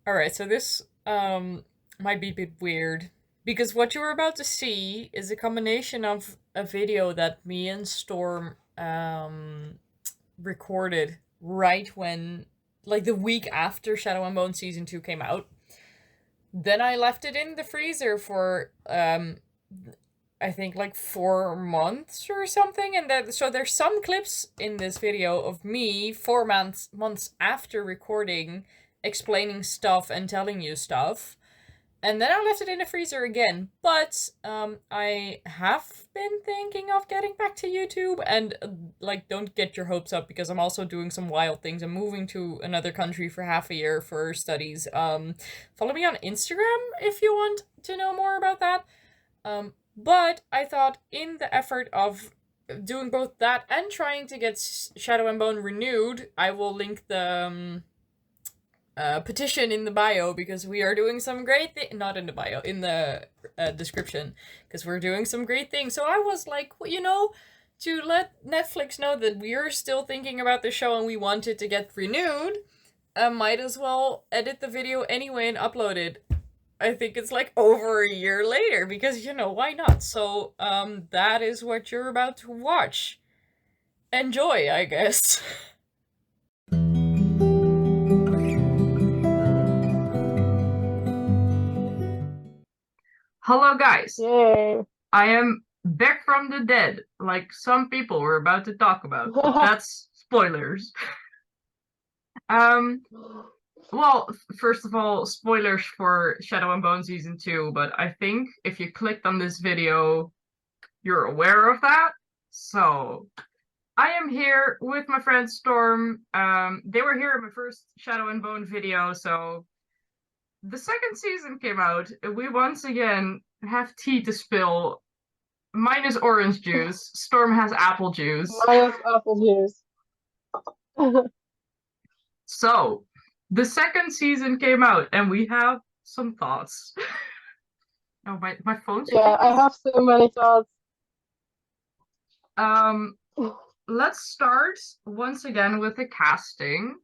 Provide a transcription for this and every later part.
All right, so this might be a bit weird because what you're about to see is a combination of a video that me and Storm recorded right when, like, the week after Shadow and Bone season 2 came out. Then I left it in the freezer for I think like 4 months or something, and that so there's some clips in this video of me 4 months after recording, explaining stuff and telling you stuff, and then I left it in the freezer again. But I have been thinking of getting back to YouTube, and like, don't get your hopes up because I'm also doing some wild things. I'm moving to another country for half a year for studies. Follow me on Instagram if you want to know more about that. But I thought, in the effort of doing both that and trying to get Shadow and Bone renewed, I will link the petition in the bio because we are doing some great things. Not in the bio, in the description, because we're doing some great things. So I was like, well, to let Netflix know that we are still thinking about the show and we want it to get renewed, I might as well edit the video anyway and upload it. I think it's like over a year later because why not? So that is what you're about to watch. Enjoy, I guess. Hello, guys. Yay. I am back from the dead, like some people were about to talk about, but that's spoilers. Um, well, first of all, spoilers for Shadow and Bone Season 2, but I think if you clicked on this video, you're aware of that. So, I am here with my friend Storm. They were here in my first Shadow and Bone video, so the second season came out. We once again have tea to spill. Mine is orange juice. Storm has apple juice. Minus apple juice. So, the second season came out, and we have some thoughts. Oh, my phone Yeah, screen I is. have so many thoughts. Um, let's start once again with the casting.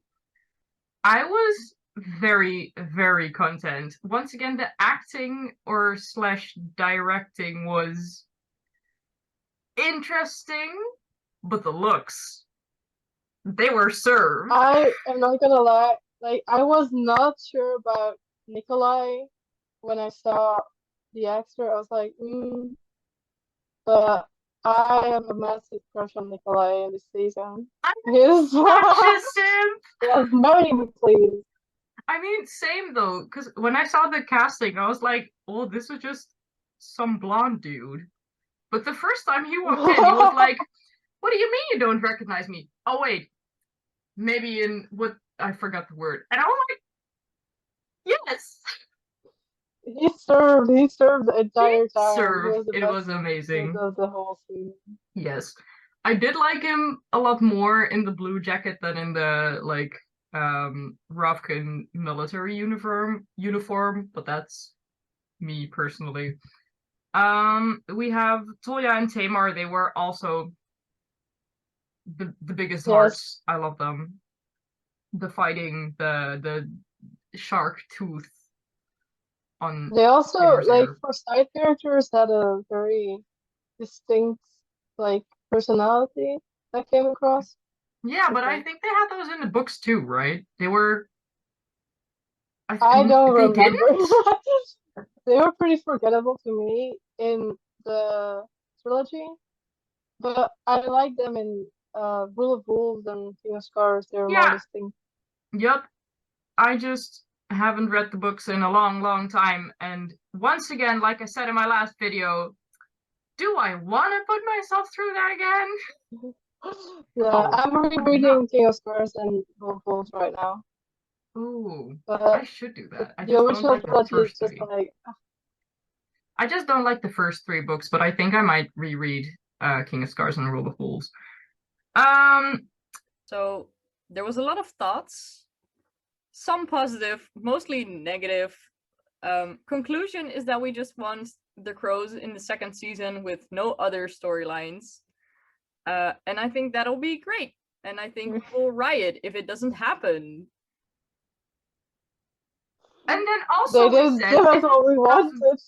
I was very, very content. Once again, the acting or slash directing was interesting, but the looks, they were served. I am not gonna lie, like I was not sure about Nikolai when I saw the actor. I was like, but I have a massive crush on Nikolai in this season. I'm He's such a simp. yes, marry me, please. I mean, same though, because when I saw the casting, I was like, oh, this was just some blonde dude. But the first time he walked in, he was like, what do you mean you don't recognize me? Oh, wait, maybe in what I forgot the word. And I was like, yes, He served the he entire time. He served. was the It best was kid amazing. of the whole season. Yes. I did like him a lot more in the blue jacket than in the like Ravkin military uniform, but that's me personally. We have Toya and Tamar, they were also the biggest Yes. hearts. I love them. The fighting, the shark tooth on They also, Tamar's like, hair. for side characters, had a very distinct, like, personality that came across. Yeah, I but I think. think they had those in the books too, right? They were I don't they remember. didn't? They were pretty forgettable to me in the trilogy, but I like them in Rule of Wolves and King of Scars. They were more Yeah, distinct. yup. I just haven't read the books in a long, long time. And once again, like I said in my last video, do I want to put myself through that again? Yeah, Oh, I'm I'm not. rereading King of Scars and Rule of Wolves right now, Ooh, I but should do the, that. I the just don't original like the trilogy is first just three. like I just don't like the first three books, but I think I might reread King of Scars and Rule of Fools. Um, So there was a lot of thoughts, some positive, mostly negative. Conclusion is that we just want the Crows in the second season with no other storylines. And I think that'll be great. And I think we will riot if it doesn't happen. And then They also we didn't said give us if it what we doesn't, wanted.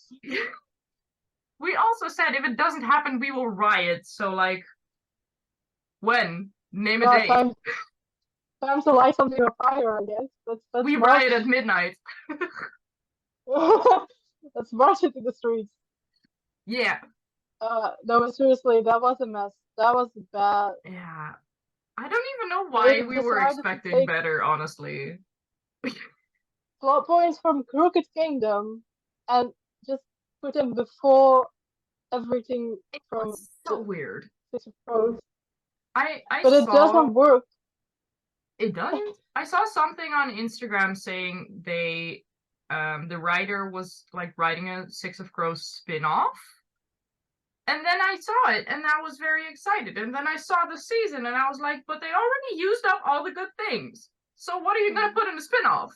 we also said if it doesn't happen, we will riot. So like, when? Name a Well, date. time to light something on fire, I guess. Let's We march. riot at midnight. Let's march into the streets. Yeah, No, but seriously, that was a mess. That was bad. yeah. I don't even know They why we were decided to expecting take better, honestly. plot points from Crooked Kingdom and just put them before everything It from was so the weird. Six of Crows. I But it saw doesn't work. it doesn't. I saw something on Instagram saying the writer was like writing a Six of Crows spin-off. And then I saw it and I was very excited. And then I saw the season and I was like, but they already used up all the good things. So what are you gonna put in the spin-off?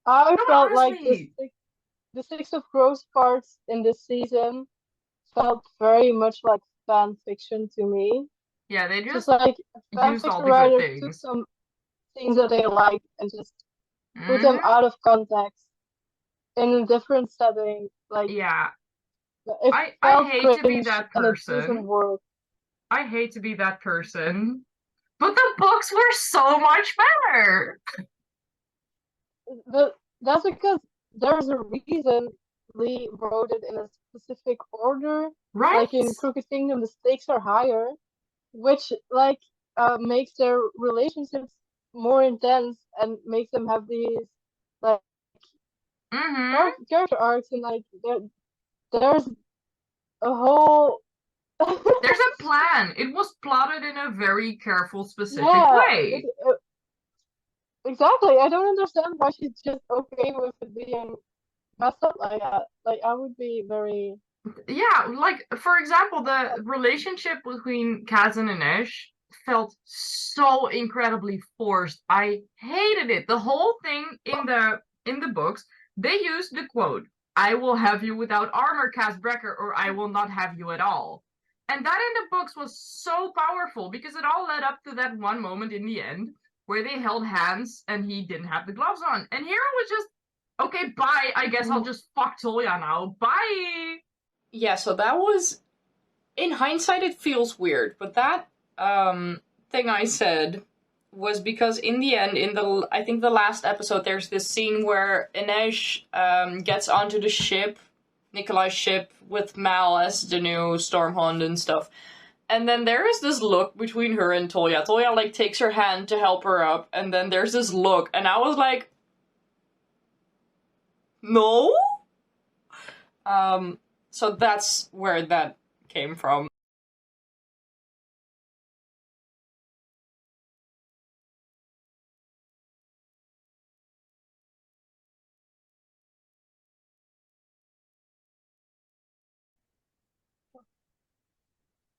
I No, but felt like honestly, the Six of Crows parts in this season felt very much like fan fiction to me. yeah, they Just just like a fan used all fiction the good writer took things. some things that they liked and just put them Hmm. out of context in a different setting. Like Yeah, it I felt hate to be cringe that and it doesn't person. work. I hate to be that person. But the books were so much better. But that's because there's a reason Lee wrote it in a specific order. Like Right? in Crooked Kingdom, the stakes are higher, which like makes their relationships more intense and makes them have these like Mm-hmm. character arcs and like there's a whole There's a plan. It was plotted in a very careful, specific yeah way. exactly. I don't understand why she's just okay with it being messed up like that. Like I would be very Yeah, like for example, the relationship between Kaz and Inesh felt so incredibly forced. I hated it. The whole thing in the books, they used the quote, "I will have you without armor, Kaz Brecker, or I will not have you at all." And that in the books was so powerful because it all led up to that one moment in the end where they held hands and he didn't have the gloves on. And here it was just, okay, bye. I guess I'll just fuck Toya now. Bye. Yeah, so that was, in hindsight, it feels weird, but that thing I said was because in the end, in the I think the last episode, there's this scene where Inej gets onto the ship, Nikolai's ship, with Mal as the new Stormhond and stuff. And then there is this look between her and Toya. Toya like takes her hand to help her up, and then there's this look, and I was like, no. So that's where that came from.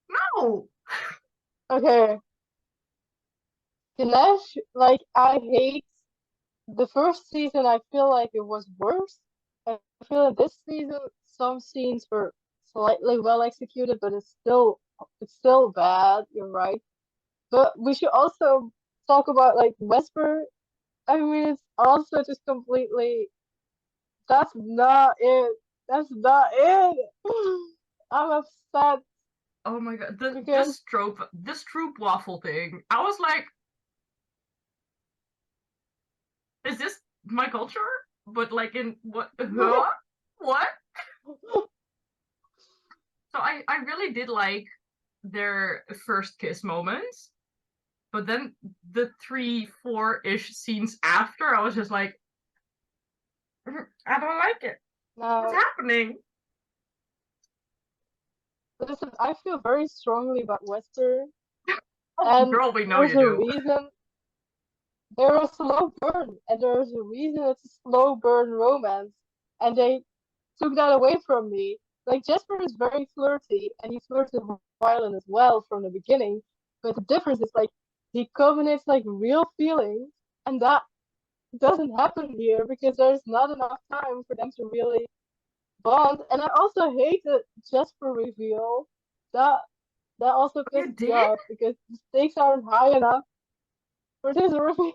No. okay. Ganesh, like I hate the first season. I feel like it was worse. I feel like this season some scenes were slightly well executed, but it's still bad. You're right. But we should also talk about like Wesper. I mean, it's also just completely. That's not it. That's not it. I'm upset Oh my god, because this troop waffle thing. I was like, is this my culture? But like in what? Huh? What? So I really did like their first kiss moments, but then the 3, 4-ish scenes after, I was just like, I don't like it. What's now, happening? listen, I feel very strongly about Wesper, Oh, and girl, we know there's you a do. reason. They're a slow burn, and there's a reason it's a slow burn romance, and they took that away from me. Like Jesper is very flirty, and he flirts with Violet as well from the beginning. But the difference is like he culminates like real feelings, and that doesn't happen here because there's not enough time for them to really bond. And I also hate the Jesper reveal. That that also You pisses me did? off because the stakes aren't high enough for this reveal.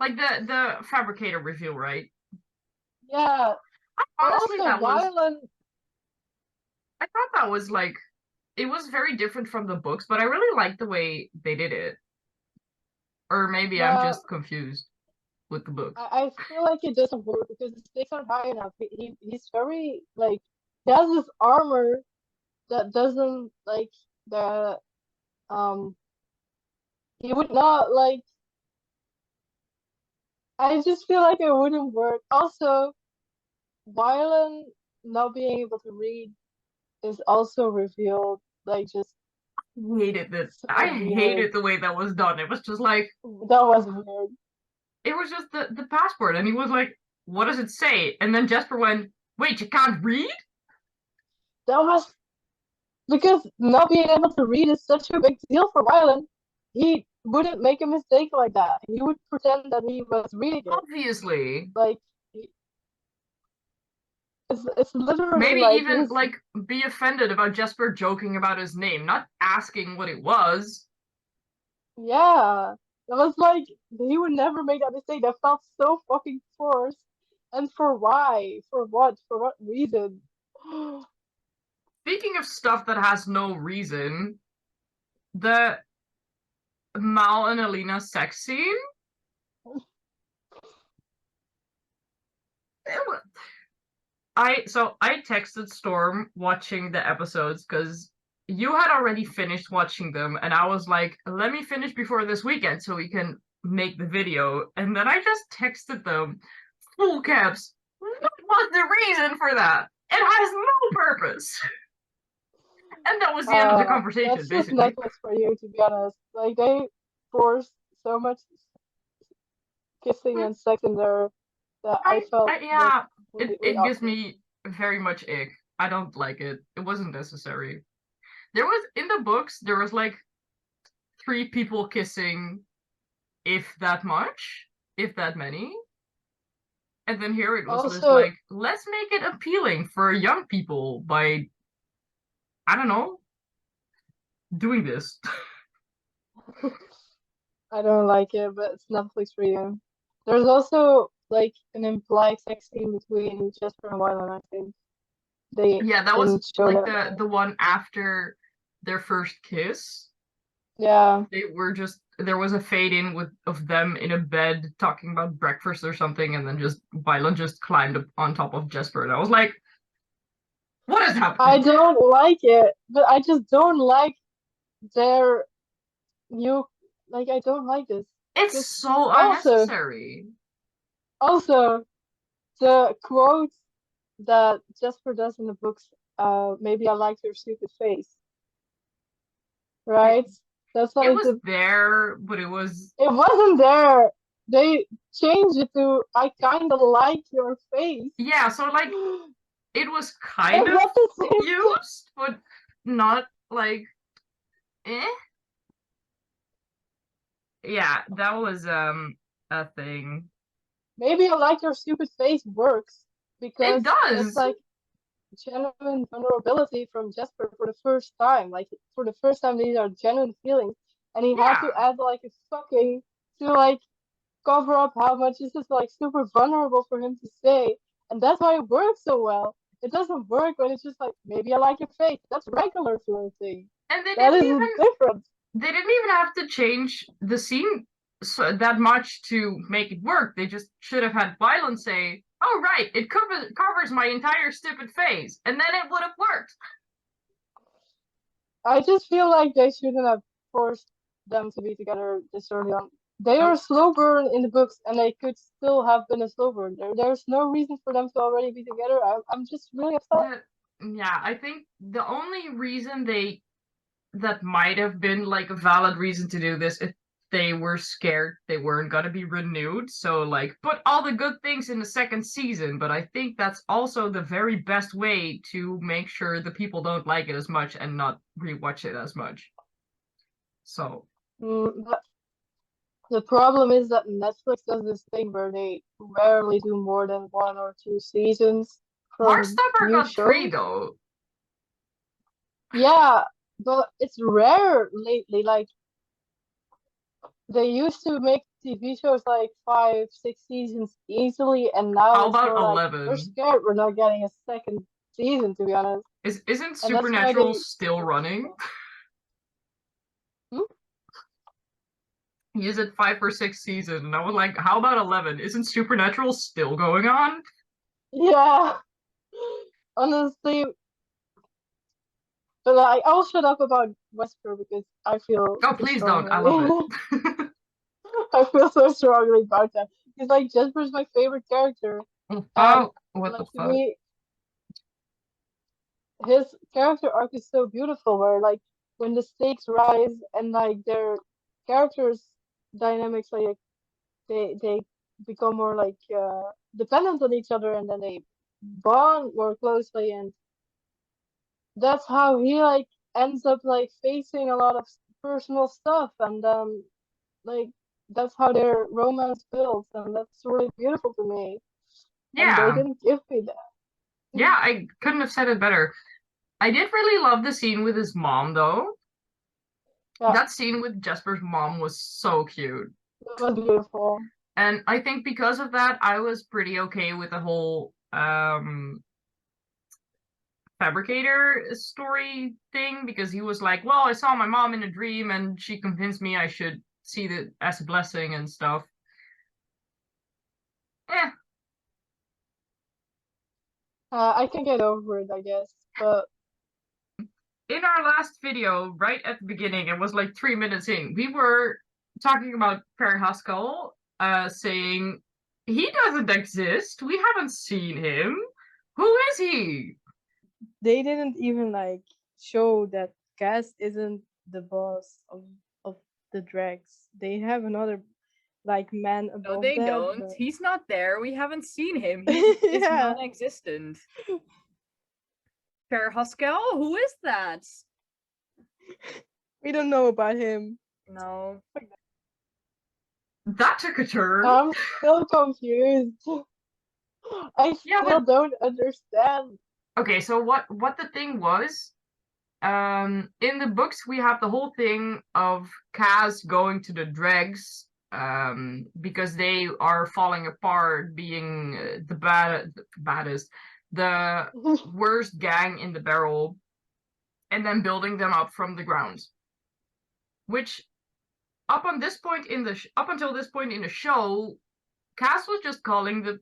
Like the fabricator reveal, right? Yeah, but Honestly, also violent. I thought that was like, it was very different from the books, but I really liked the way they did it. Or maybe I'm But just confused with the books. I feel like it doesn't work because the stakes aren't high enough. He's very like he has this armor that doesn't like the um he would not like I just feel like it wouldn't work. Also, violent not being able to read is also revealed like just Hated it. so I weird. hated the way that was done. It was just like, That was weird. it was just the passport, and he was like, "What does it say?" And then Jasper went, "Wait, you can't read?" That was because not being able to read is such a big deal for Wyland. He wouldn't make a mistake like that. He would pretend that he was reading it. Obviously. Like it's literally Maybe like even his like be offended about Jasper joking about his name, not asking what it was. yeah. That was like he would never make that mistake. That felt so fucking forced. And for why? For what? For what reason? Speaking of stuff that has no reason, the Mal and Alina sex scene. I texted Storm watching the episodes because you had already finished watching them, and I was like, let me finish before this weekend so we can make the video. And then I just texted them, full caps, what was the reason for that? It has no purpose. And that was the end of the conversation, That's just basically. Netflix for you, to be honest. Like they forced so much kissing and sex in there that I felt was Yeah, completely it gives awkward. me very much ick. I don't like it. It wasn't necessary. There was in the books, there was like three people kissing, if that much, if that many. And then here it was just Also, like, let's make it appealing for young people by, I don't know, doing this. I don't like it, but it's Netflix for you. There's also like an implied sex scene between Jasper and Wyland, I think. They Yeah, that was didn't show like that the though. one after their first kiss. Yeah. They were just there was a fade in with of them in a bed talking about breakfast or something, and then just Violet just climbed up on top of Jesper, and I was like, "What is I happening?" don't like it, but I just don't like their new like I don't like this. It's Because so also unnecessary. also the quote that Jasper does in the books, maybe I like your stupid face, It, right? That's it like was the there, but it was it wasn't there. They changed it to I kinda like your face. yeah. So like it was kind That's of not the same thing. used, but not like eh. Yeah, that was a thing. Maybe I like your stupid face works It because that's does. like genuine vulnerability from Jasper for the first time. Like for the first time, these are genuine feelings, and he had to Yeah. add like a fucking to like cover up how much this is like super vulnerable for him to say, and that's why it works so well. It doesn't work when it's just like maybe I like your face. That's regular sort of thing. And That is different. they didn't even have to change the scene that much to make it work. They just should have had Violet say, "Oh right, it covers my entire stupid face," and then it would have worked. I just feel like they shouldn't have forced them to be together this early on. They are Nope. slow burn in the books, and they could still have been a slow burn. There's no reason for them to already be together. I'm just really upset. The yeah, I think the only reason they that might have been like a valid reason to do this if they were scared they weren't gonna be renewed. So like put all the good things in the second season, but I think that's also the very best way to make sure the people don't like it as much and not rewatch it as much. So But the problem is that Netflix does this thing where they rarely do more than 1 or 2 seasons from Heartstopper new got three shows. though. Yeah, but it's rare lately. Like they used to make TV shows like 5, 6 seasons easily, and now How it's about more like we're 11? scared we're not getting a second season, to be honest. Isn't And that's why Supernatural they. still running? Hmm? He is at 5 or 6 seasons, and I was like, how about 11? Isn't Supernatural still going on? Yeah, honestly. But like, I'll shut up about Westworld because I feel Oh, so please don't. I love strongly. it. I feel so strongly about that. Because like Jasper's my favorite character, and Oh, what the like to fuck? me, his character arc is so beautiful. Where like when the stakes rise and like their characters dynamics, like they become more like dependent on each other, and then they bond more closely, and that's how he like ends up like facing a lot of personal stuff, and like that's how their romance builds, and that's really beautiful to me. And they Yeah. didn't give me that. Yeah, I couldn't have said it better. I did really love the scene with his mom, though. Yeah, That scene with Jesper's mom was so cute. that was beautiful. And I think because of that, I was pretty okay with the whole fabricator story thing because he was like, well, I saw my mom in a dream and she convinced me I should see it as a blessing and stuff. Eh, I can get over it, I guess, but in our last video, right at the beginning, it was like 3 minutes in, we were talking about Per Haskell, saying he doesn't exist. We haven't seen him. Who is he? they didn't even like show that Cass isn't the boss of the Dregs. They have another like man No, above they that, don't. but He's not there. We haven't seen him. He is yeah, non-existent. Per Haskell? Who is that? we don't know about him. No. That took a turn. I'm still confused. I Yeah, still but don't understand. okay, so what the thing was, in the books we have the whole thing of Kaz going to the dregs, because they are falling apart, being baddest, the worst gang in the barrel, and then building them up from the ground. Which up until this point in the show, Cass was just calling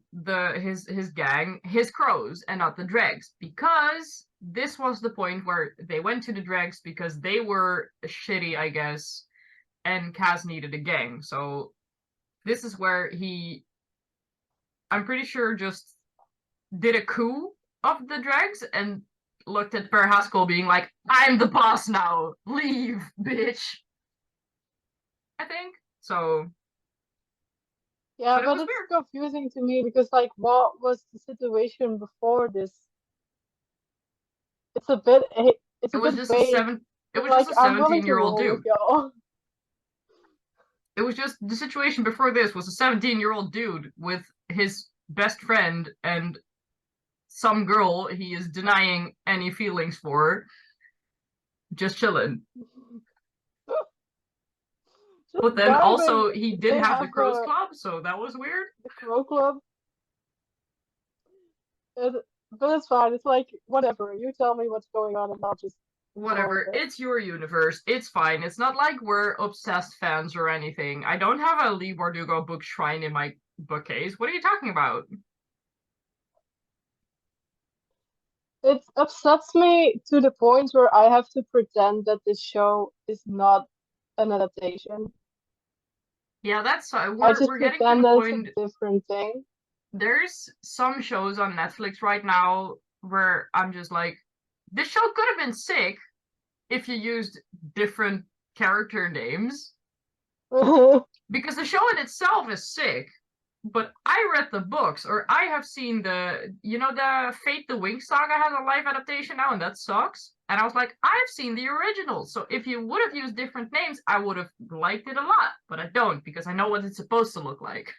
his gang his crows and not the dregs, because this was the point where they went to the dregs because they were shitty, I guess, and Cass needed a gang. So this is where he, I'm pretty sure, just did a coup of the dregs and looked at Per Haskell being like, I'm the boss now. Leave, bitch. I think. So, Yeah, but it but was it's weird. confusing to me because like what was the situation before this? It's a bit it's It a was bit just a vague. seven it But was just like a I'm willing 17 to year old roll with dude. y'all. It was just the situation before this was a 17-year-old dude with his best friend and some girl he is denying any feelings for, just chilling. Just But then vibing. also he did They have the have Crows Club, so that was weird. the Crow Club. It, but it's fine. It's like whatever. You tell me what's going on, and I'll just go with Whatever, it. it's your universe. It's fine. It's not like we're obsessed fans or anything. I don't have a Lee Bardugo book shrine in my bookcase. What are you talking about? It upsets me to the point where I have to pretend that this show is not an adaptation. Yeah, that's I just we're getting to pretend the that it's point. a different thing. There's some shows on Netflix right now where I'm just like, this show could have been sick if you used different character names, because the show in itself is sick. But I read the books, or I have seen the Fate the Wing saga has a live adaptation now, and that sucks. And I was like, I've seen the original, so if you would have used different names, I would have liked it a lot. But I don't, because I know what it's supposed to look like.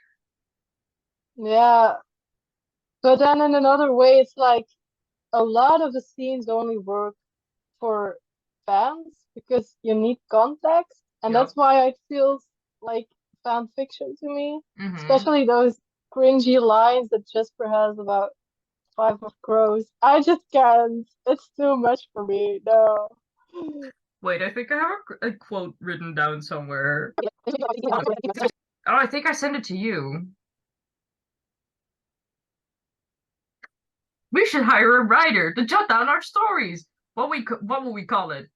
Yeah, but then in another way, it's like a lot of the scenes only work for fans because you need context, and Yep. that's why it feels like fan fiction to me. Mm-hmm. Especially those cringy lines that Jesper has about Five of Crows. I just can't. It's too much for me. No. Wait, I think I have a quote written down somewhere. Oh, I think I sent it to you. We should hire a writer to jot down our stories. What will we call it?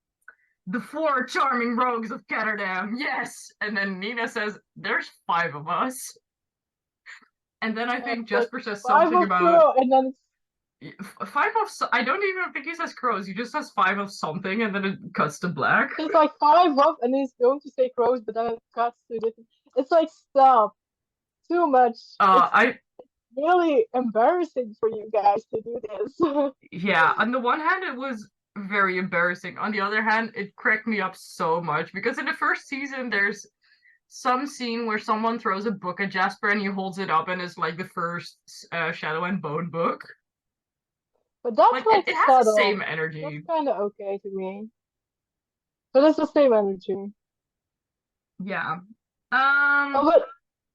The Four Charming Rogues of Ketterdam. Yes. And then Nina says, "There's 5 of us." And then I think Jesper says Five something of about Crow, and then it's 5 of. I don't even think he says crows. He just says 5 of something, and then it cuts to black. it's like five of, and he's going to say crows, but then it cuts to different. It's like, stop. Too much. It's really embarrassing for you guys to do this. Yeah, on the one hand, it was very embarrassing. On the other hand, it cracked me up so much because in the first season, there's some scene where someone throws a book at Jasper and he holds it up and it's like the first Shadow and Bone book. But that's Like it has subtle. the same energy. That's kind of okay to me. But it's the same energy. Yeah. Oh, but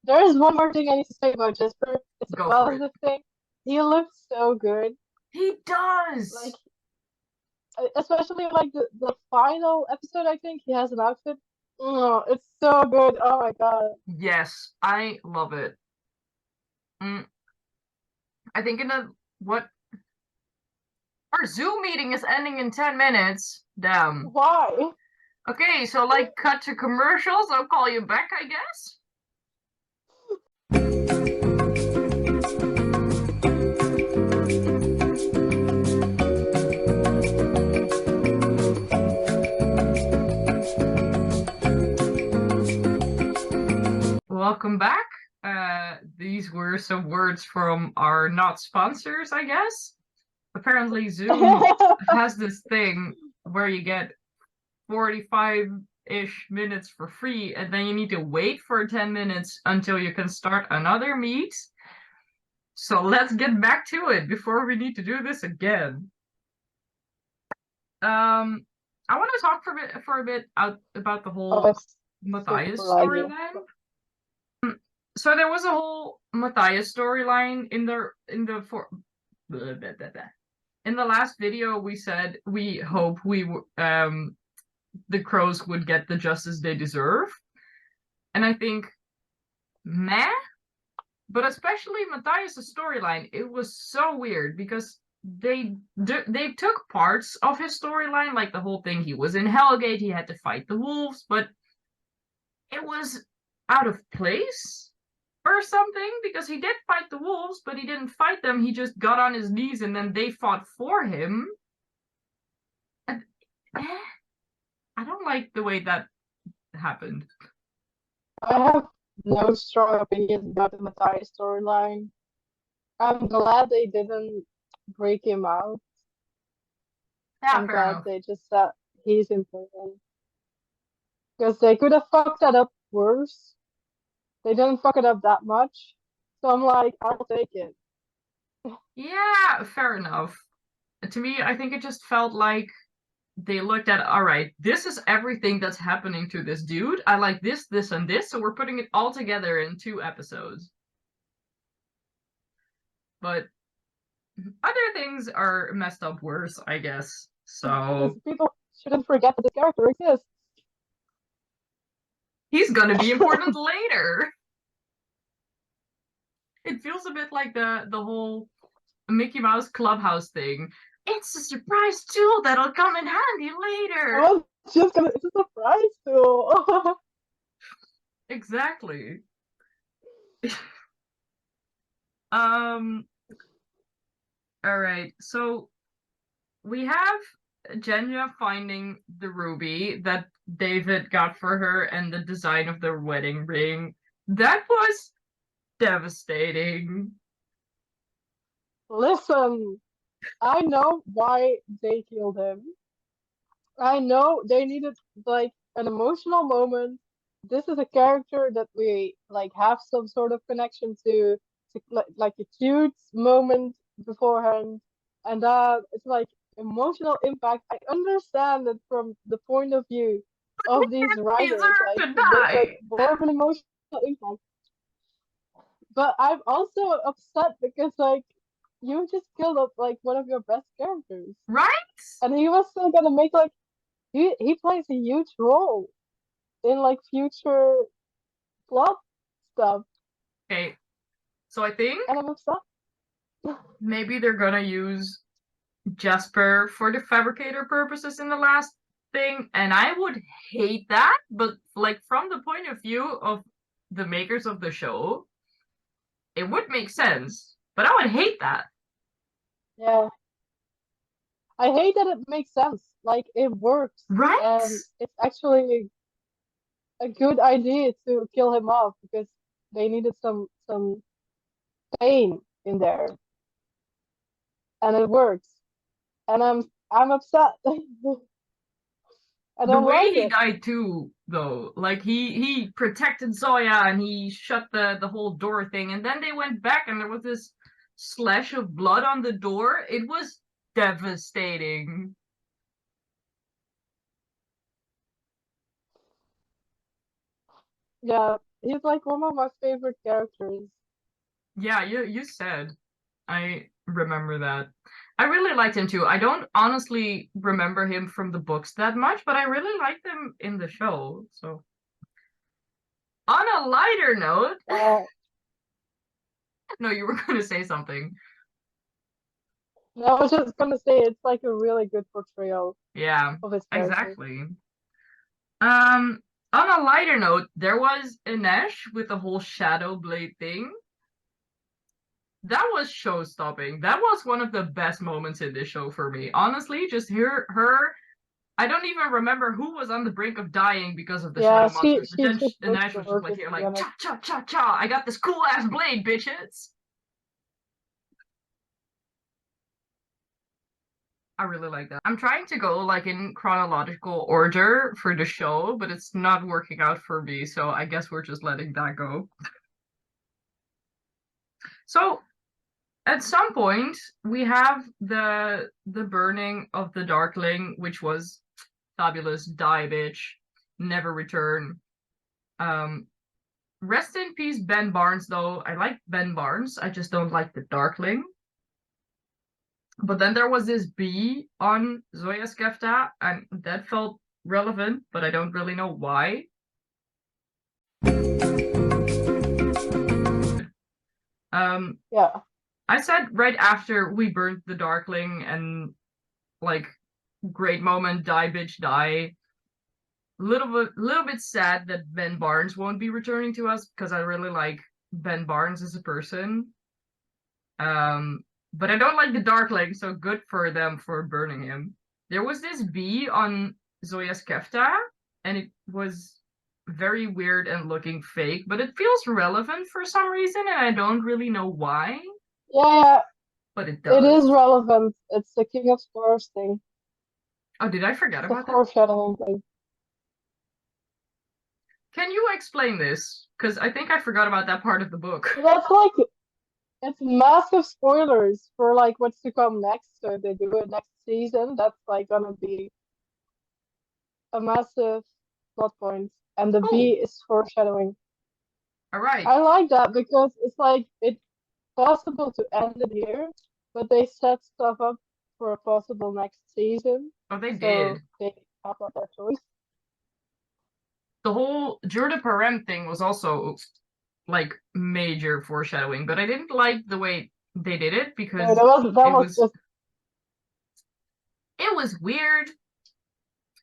there is one more thing I need to say about Jesper. It's a Go for positive thing. He looks so good. He does. Like, especially like the final episode, I think he has an outfit. Oh, it's so good. Oh my god. Yes, I love it. I think our Zoom meeting is ending in 10 minutes. Damn. Why? Okay, so like cut to commercials. I'll call you back, I guess. Welcome back. These were some words from our not sponsors, I guess. Apparently Zoom has this thing where you get 45-ish minutes for free, and then you need to wait for 10 minutes until you can start another meet. So let's get back to it before we need to do this again. I want to talk for a bit about the whole Matthias storyline. So there was a whole Matthias storyline in the last video. We said we hope the crows would get the justice they deserve, and I think meh, but especially Matthias' storyline, it was so weird because they took parts of his storyline, like the whole thing he was in Hellgate, he had to fight the wolves, but it was out of place or something, because he did fight the wolves, but he didn't fight them. He just got on his knees and then they fought for him. And I don't like the way that happened. I have no strong opinions about the Matthias storyline. I'm glad they didn't break him out. Yeah, I'm fair glad enough. they just said he's important. Because they could have fucked that up worse. They didn't fuck it up that much. So I'm like, I'll take it. Yeah, fair enough. To me, I think it just felt like they looked at, all right, this is everything that's happening to this dude. I like this, this, and this, so we're putting it all together in 2 episodes. But other things are messed up worse, I guess. So people shouldn't forget that this character exists. He's gonna be important later. It feels a bit like the whole Mickey Mouse Clubhouse thing. It's a surprise tool that'll come in handy later. It's a surprise tool. Exactly. All right. So we have Genya finding the ruby that David got for her and the design of the wedding ring. That was devastating. Listen, I know why they killed him. I know they needed like an emotional moment. This is a character that we like have some sort of connection to like a cute moment beforehand, and it's like emotional impact. I understand that from the point of view of these writers, like more of an emotional impact. But I'm also upset because like you just killed up like one of your best characters, Right? and he was still gonna make like he plays a huge role in like future plot stuff, Okay. So I think and I'm upset. maybe they're gonna use Jasper for the fabricator purposes in the last thing, and I would hate that, but like from the point of view of the makers of the show, it would make sense. But I would hate that. Yeah, I hate that it makes sense. Like it works, Right? and it's actually a good idea to kill him off because they needed some pain in there, and it works. And I'm upset. I The don't way like he it. died too, though, like he protected Zoya and he shut the whole door thing, and then they went back and there was this slash of blood on the door. It was devastating. Yeah, he's like one of my favorite characters. Yeah, you said. I remember that. I really liked him too. I don't honestly remember him from the books that much, but I really liked him in the show. So, on a lighter note, Uh, no, you were going to say something. no, I was just gonna say it's like a really good portrayal Yeah, of his character. exactly. Um, on a lighter note, there was Inesh with the whole Shadow Blade thing. That was show stopping. That was one of the best moments in this show for me. Honestly, just hear her. I don't even remember who was on the brink of dying because of the Yeah, shadow she monsters, but she then just looks Inesh was just like gorgeous here, to be like honest. cha cha cha cha. I got this cool ass blade, bitches. I really like that. I'm trying to go like in chronological order for the show, but it's not working out for me, so I guess we're just letting that go. So at some point we have the burning of the Darkling, which was fabulous. Die, bitch, never return. Um, Rest in peace, Ben Barnes. Though I like Ben Barnes, I just don't like the Darkling. But then there was this bee on Zoya Skefta, and that felt relevant, but I don't really know why. Yeah. I said right after we burned the Darkling and like great moment, die bitch die. Little bit sad that Ben Barnes won't be returning to us because I really like Ben Barnes as a person. But I don't like the Darkling, so good for them for burning him. There was this bee on Zoya's Kefta, and it was very weird and looking fake, but it feels relevant for some reason, and I don't really know why, Yeah, but it it does. is relevant. It's the King of Spores thing. Oh, did I forget It's a about that? foreshadowing thing. Can you explain this? Because I think I forgot about that part of the book. That's like it's massive spoilers for like what's to come next. So if they do it next season, that's like gonna be a massive plot point. And the Cool. bee is foreshadowing. All right. I like that because it's like it's possible to end it here, but they set stuff up for a possible next season, Oh, they so did. they have not that choice. The whole Jurda Parem thing was also like major foreshadowing, but I didn't like the way they did it No, because that it was was just it was weird.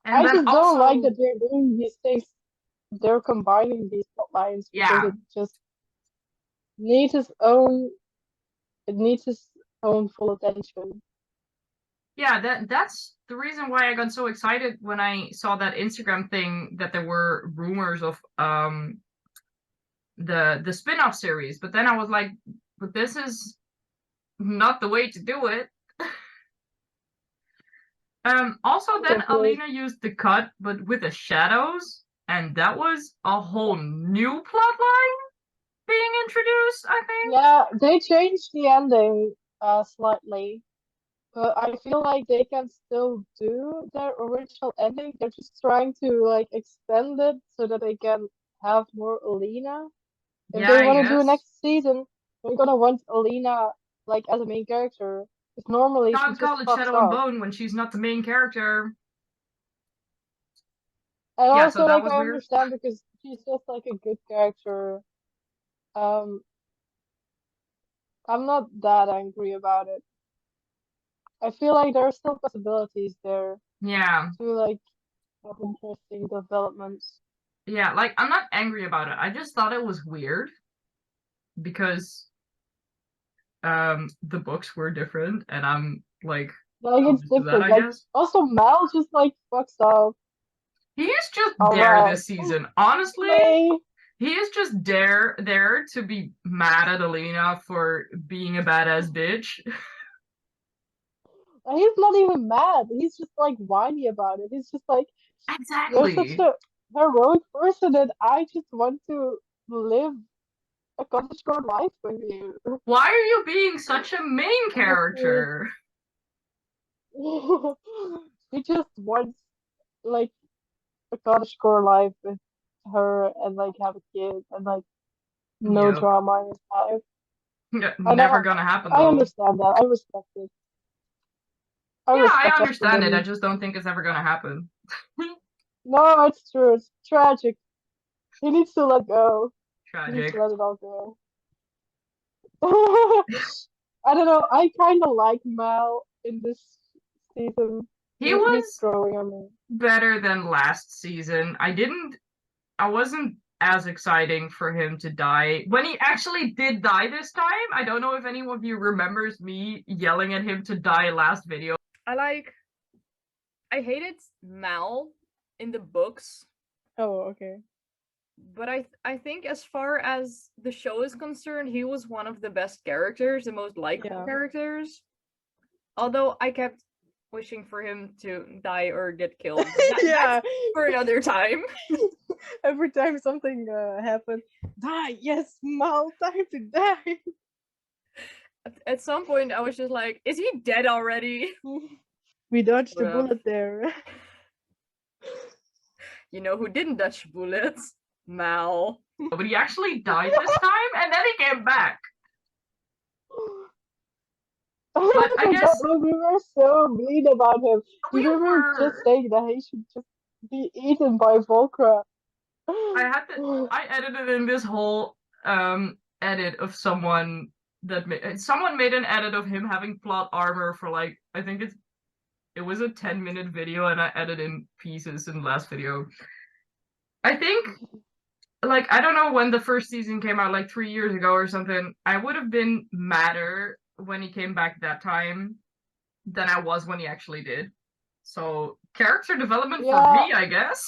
And I then just don't like also, that they're doing these things. They're combining these plot lines because yeah, it just needs its own. It needs its own full attention. yeah, that's the reason why I got so excited when I saw that Instagram thing that there were rumors of the spin-off series. But then I was like, but this is not the way to do it. Also then Definitely. Alina used the cut, but with the shadows, and that was a whole new plot line being introduced, I think. Yeah, they changed the ending slightly. But I feel like they can still do their original ending. They're just trying to like extend it so that they can have more Alina. If Yeah, they I want to do a guess. next season, they're gonna want Alina like as a main character. Because normally she Can't just call it fucks Shadow and up. Bone when she's not the main character. And Yeah, so also that like was I weird. understand because she's just like a good character. Um, I'm not that angry about it. I feel like there are still possibilities there Yeah. to like have interesting developments. Yeah, like I'm not angry about it. I just thought it was weird because the books were different and I'm like Like it's used to that, different. I Like guess. also Mal just like fucks up He is just a there lot. this season. Honestly, Yay! he is just there to be mad at Alina for being a badass bitch. And he's not even mad. He's just like whiny about it. He's just like, you're such Exactly. a heroic person, and I just want to live a cottagecore life with you. Why are you being such a main Honestly, character? he just wants like a cottagecore life with her and like have a kid and like no Yep. drama in his life. And Never gonna happen I though. understand that. I respect it. I Yeah, I respect that for understand it. I him. just don't think it's ever gonna happen. No, it's true. It's tragic. He needs to let go. He needs Tragic. to let it all go. I don't know. I kind of like Mal in this season. He He's was growing on me. better than last season. I wasn't as exciting for him to die. When he actually did die this time, I don't know if any of you remembers me yelling at him to die last video. I hated Mal in the books, Oh, okay. but I think as far as the show is concerned, he was one of the best characters, the most likable Yeah. characters. Although I kept wishing for him to die or get killed. That's Yeah. for another time. Every time something happened, die. Yes, Mal, time to die. At some point, I was just like, is he dead already? We dodged the But, bullet there. you know who didn't dodge bullets? Mal. But he actually died this time, and then he came back. But I guess We were so mean about him. we We were just were. saying that he should just be eaten by Volcra. I edited in this whole edit of someone someone made an edit of him having plot armor for like I think it was a 10-minute video and I edited in pieces in the last video. I think like I don't know when the first season came out, like 3 years ago or something. I would have been madder when he came back that time than I was when he actually did. So character development for Yeah, me, I guess.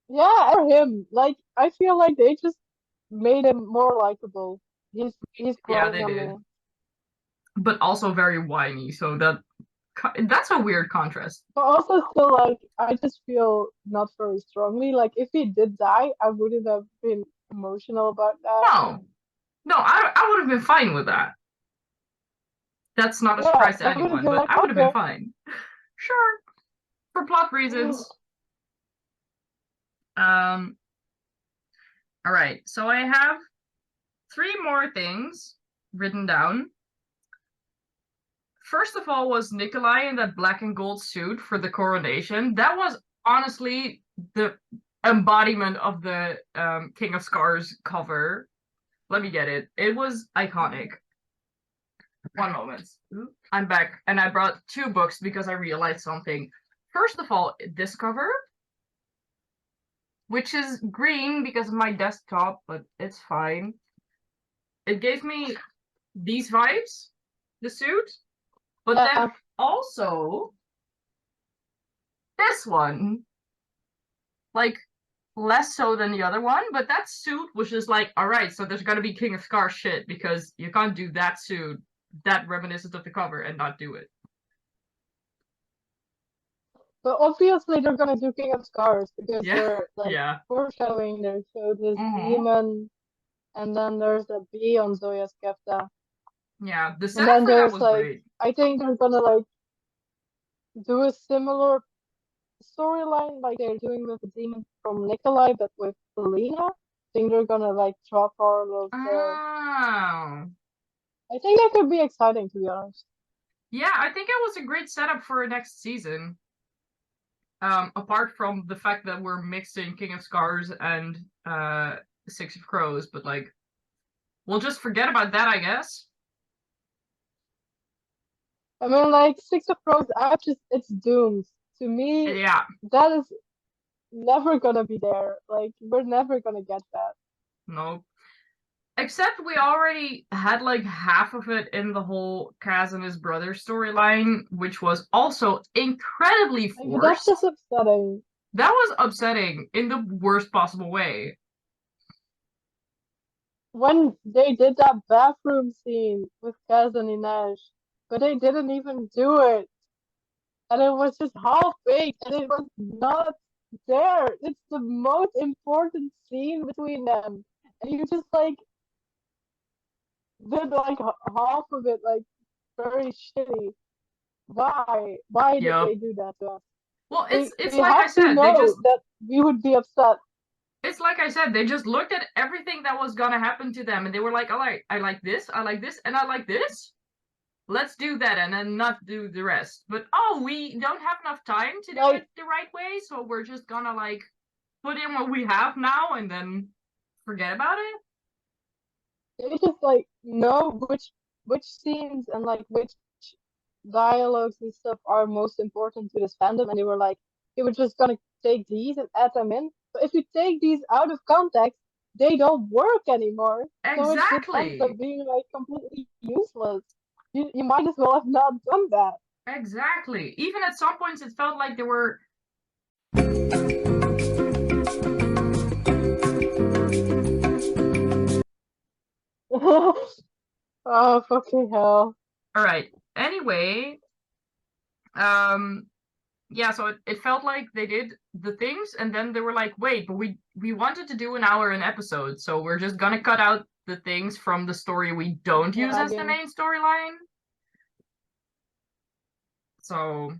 yeah, for him. Like, I feel like they just made him more likable. He's Yeah, growing they on did. me. But also very whiny, so that's a weird contrast. But also still like I just feel not very strongly. Like if he did die, I wouldn't have been emotional about that. No, no, I would have been fine with that. That's not a Yeah, surprise to I would have anyone, been but like, I would have been okay. fine. Sure, for plot reasons. Um, all right, so I have three more things written down. First of all, was Nikolai in that black and gold suit for the coronation. That was honestly the embodiment of the King of Scars cover. Let me get it. It was iconic. One moment. I'm back, and I brought two books because I realized something. First of all, this cover, which is green because of my desktop, but it's fine. It gave me these vibes, the suit, but then Yeah, also this one, like less so than the other one, but that suit was just like, all right, so there's gonna be King of Scar shit because you can't do that suit that reminiscent of the cover and not do it. but obviously they're gonna do King of Scars because Yeah, they're like yeah. foreshadowing. They showed this Mm-hmm. demon, and then there's a bee on Zoya's Skepta, Yeah, the and setup then for that there's was like great. I think they're gonna like do a similar storyline like they're doing with the demon from Nikolai, but with Selena. think they're gonna like drop all of the. Oh. I think that could be exciting, to be honest. Yeah, I think it was a great setup for next season. Apart from the fact that we're mixing King of Scars and Six of Crows, but like, we'll just forget about that, I guess. I mean, like Six of Crows, it's doomed. To me, Yeah, that is never gonna be there. Like, we're never gonna get that. no. Except we already had like half of it in the whole Kaz and his brother storyline, which was also incredibly Like, that's forced. just upsetting. That was upsetting in the worst possible way. When they did that bathroom scene with Kaz and Inej, but they didn't even do it. And it was just half baked and it was not there. It's the most important scene between them. And you just like did like half of it like very shitty. Why? Why did Yep. they do that to us? Well, it's They like I have to said, they know just that we would be upset. it's like I said, they just looked at everything that was gonna happen to them and they were like, I like this, and I like this. Let's do that and then not do the rest. But oh, we don't have enough time to do Like it the right way, so we're just gonna like put in what we have now and then forget about it. they just like know which scenes and like which dialogues and stuff are most important to this fandom, and they were like, they were just gonna take these and add them in. But if you take these out of context, they don't work anymore. So it just ends Exactly. up being like completely useless. You might as well have not done that. Exactly. Even at some points it felt like they were Oh fucking hell. all right. Anyway, yeah, so it felt like they did the things and then they were like, wait, but we wanted to do an hour an episode, so we're just gonna cut out the things from the story we don't use as the Lagging. main storyline. So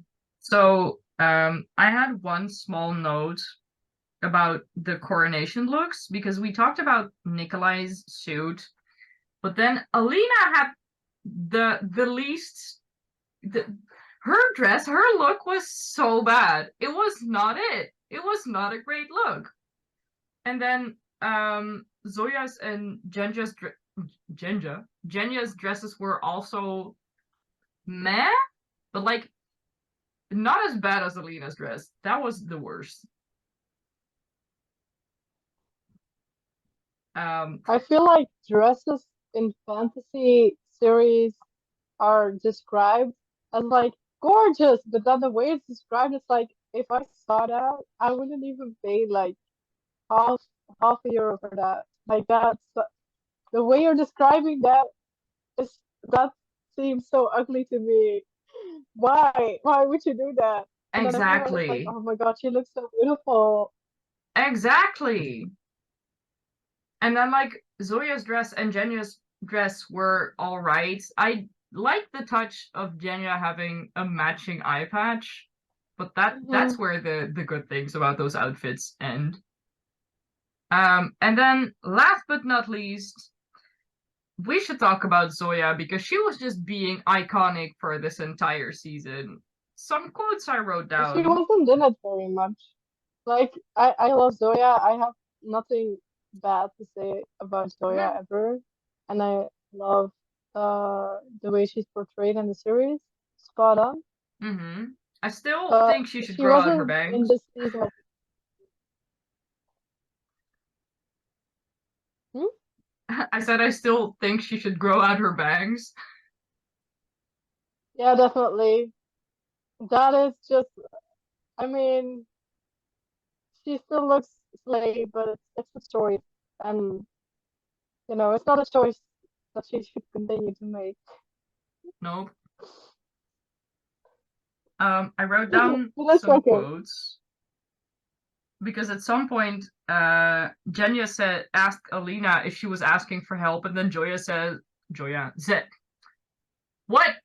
I had one small note about the coronation looks because we talked about Nikolai's suit, but then Alina had the least her dress, her look was so bad. It was not it. It was not a great look. And then Zoya's and Jenja's dresses were also meh, but like not as bad as Alina's dress. That was the worst. I feel like dresses in fantasy series are described as like gorgeous, but then the way it's described is like if I saw that, I wouldn't even pay like half €1 for that. Like that's the way you're describing that is that seems so ugly to me. Why? Why would you do that? And then everyone is like, exactly. oh my god, she looks so beautiful. Exactly. And then like Zoya's dress and Jenya's dress were all right. I like the touch of Jenya having a matching eye patch, but that's Hmm. where the good things about those outfits end. And then last but not least, we should talk about Zoya because she was just being iconic for this entire season. Some quotes I wrote She down. wasn't in it very much. Like I love Zoya. I have nothing bad to say about Zoya Mhm. ever, and I love the way she's portrayed in the series. Spot on. Mm-hmm. I still But think she should she grow out her wasn't in bangs. this season. Hmm? I said I still think she should grow out her bangs. Yeah, definitely. That is just. I mean, she still looks slay, but it's a choice, and it's not a choice that she should continue to make. Nope. I wrote But down that's some okay. quotes because at some point, Jenya asked Alina if she was asking for help, and then Joya said, "What?"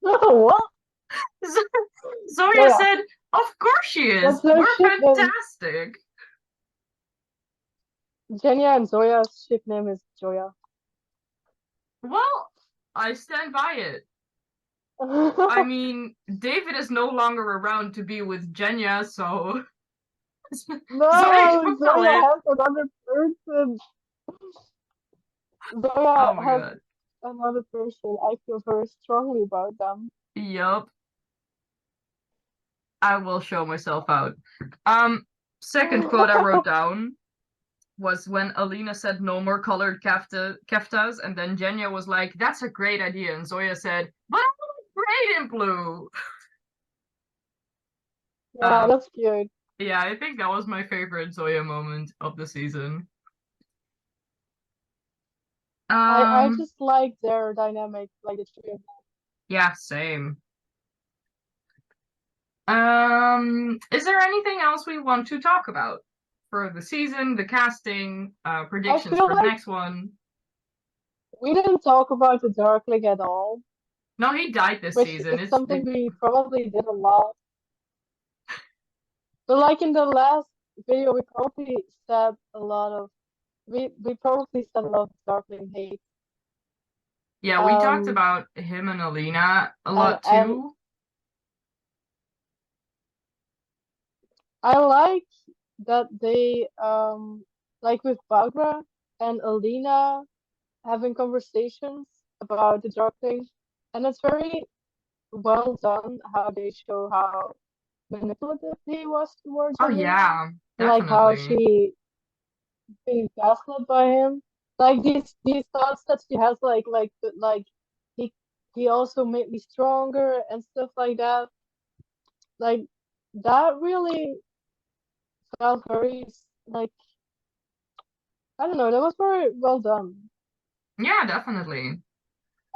What? Zoya Yeah, said, "Of course she that's is. no We're shit then. fantastic." Genya and Zoya's ship name is Joya. Well, I stand by it. I mean, David is no longer around to be with Jenya, so Zoya No, can fill Zoya it. has another person. Zoya Oh my has god. another person. I feel very strongly about them. Yup. I will show myself out. Um, Second quote I wrote down was when Alina said no more colored keftas, and then Jenya was like, "That's a great idea," and Zoya said, "But I look great in blue." Yeah, Um, that's cute. yeah, I think that was my favorite Zoya moment of the season. I Um, just like their dynamic, like the three of yeah, same. Is there anything else we want to talk about for the season, the casting, them. I predictions feel for the like next one? we didn't talk about the Darkling at all, No, he died this which season. is something we probably did a lot. But like in the last video, we probably said a lot of we probably said a lot of Darkling hate. Yeah, we talked Um, about him and Alina a and lot too. I like that they like with Bagra and Alina having conversations about the Darkling, and it's very well done how they show how manipulative he was towards Oh Alina, yeah, and like how definitely. she being gaslit by him. Like these thoughts that she has, but like he he also made me stronger and stuff like that. Like that really felt very like I don't know. That was very well done. Yeah, definitely.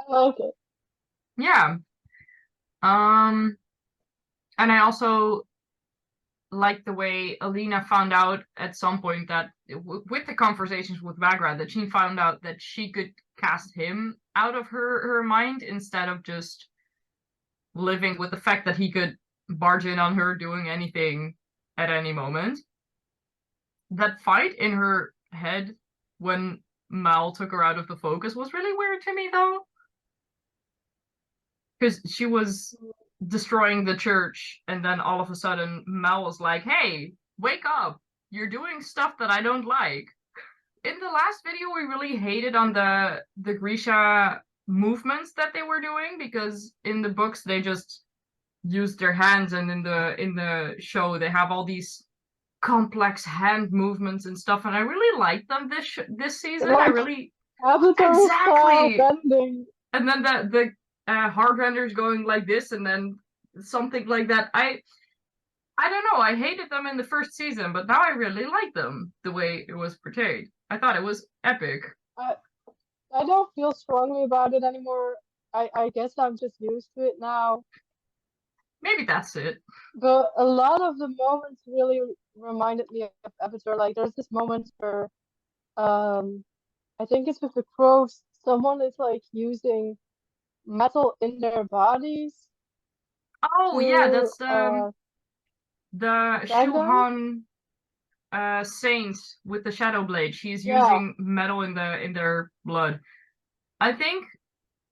I like it. Yeah. Um, and I also like the way Alina found out at some point that with the conversations with Vagra that she found out that she could cast him out of her mind instead of just living with the fact that he could barge in on her doing anything at any moment. That fight in her head when Mal took her out of the focus was really weird to me though, because she was destroying the church and then all of a sudden Mal was like, "Hey, wake up. You're doing stuff that I don't like." In the last video we really hated on the Grisha movements that they were doing because in the books they just used their hands and in the show they have all these complex hand movements and stuff and I really liked them this season. I Like really Avatar style exactly. bending. And then the hard renders going like this and then something like that. I don't know. I hated them in the first season, but now I really like them the way it was portrayed. I thought it was epic. I I don't feel strongly about it anymore. I guess I'm just used to it now. Maybe that's it. But a lot of the moments really reminded me of Avatar. Like there's this moment where um I think it's with the crows. Someone is like using metal in their bodies Oh yeah, to that's the tag them. Shuhan saint with the shadow blade. She's Yeah, using metal in their blood. I think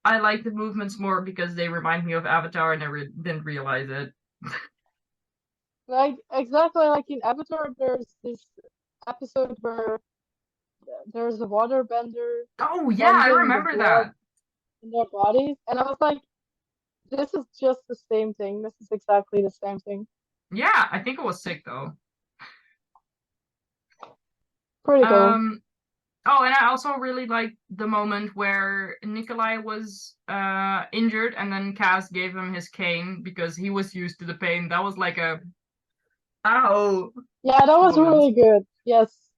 I like the movements more because they remind me of Avatar and I didn't realize it. like exactly like in Avatar. There's this episode where there's a waterbender Oh yeah, I bending the remember blood that. in their bodies, and I was like, this is just the same thing. This is exactly the same thing. Yeah, I think it was sick though. Pretty cool. Um, oh, and I also really liked the moment where Nikolai was injured and then Kaz gave him his cane because he was used to the pain. That was like a ow Yeah, that was moment. really good. Yes.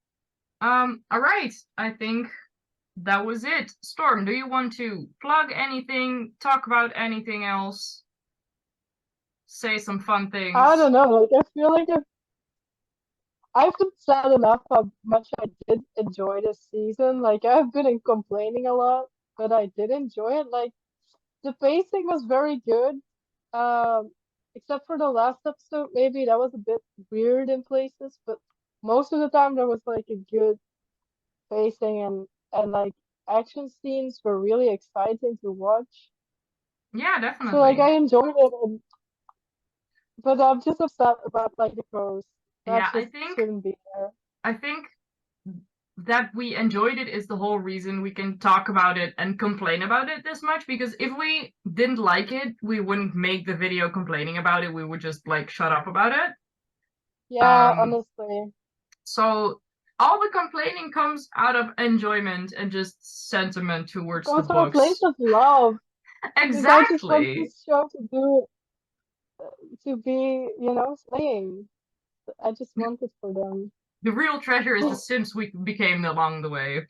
All right. I think that was it. Storm, do you want to plug anything, talk about anything else, say some fun I things? don't know. Like I feel like I've been sad enough how much I did enjoy this season. Like I've been complaining a lot, but I did enjoy it. Like the pacing was very good. Um, except for the last episode, maybe that was a bit weird in places, but most of the time there was like a good pacing and like action scenes were really exciting to watch. Yeah, So like definitely. I enjoyed it, but I'm just upset about like the crows. That Yeah, just shouldn't be there. I think that we enjoyed it is the whole reason we can talk about it and complain about it this much, because if we didn't like it, we wouldn't make the video complaining about it. We would just like shut up about it. Yeah, Um, honestly. so all the complaining comes out of enjoyment and just sentiment towards the Goes from a place books. of love because I just want Exactly. this show to be, slaying. I just want it for them. The real treasure is the Sims we became along the way.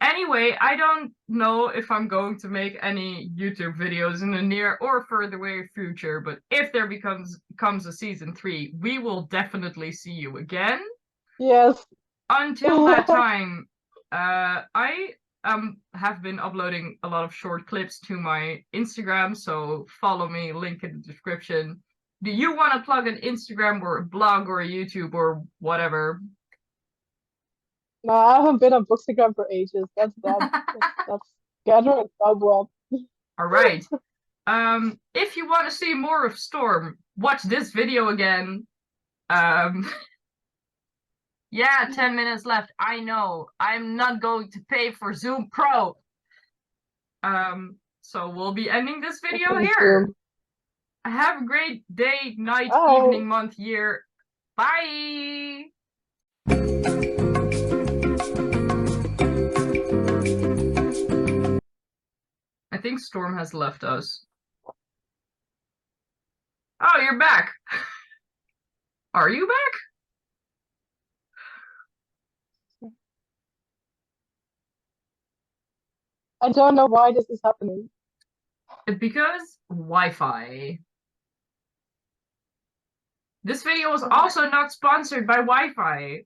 Anyway, I don't know if I'm going to make any YouTube videos in the near or further way future, but if there comes a season 3, we will definitely see you again. Yes. Until that time, I have been uploading a lot of short clips to my Instagram, so follow me, link in the description. Do you want to plug an Instagram or a blog or a YouTube or whatever? No, I haven't been on Bookstagram for ages. That's dead. That's gathering cobweb. All right. If you want to see more of Storm, watch this video again. Um, yeah, 10 minutes left. I know. I'm not going to pay for Zoom Pro. So we'll be ending this video Please here. do. Have a great day, night, Bye. evening, month, year. Bye. I think Storm has left us. Oh, you're back. Are you back? I don't know why this is happening. Because Wi-Fi. This video was also not sponsored by Wi-Fi.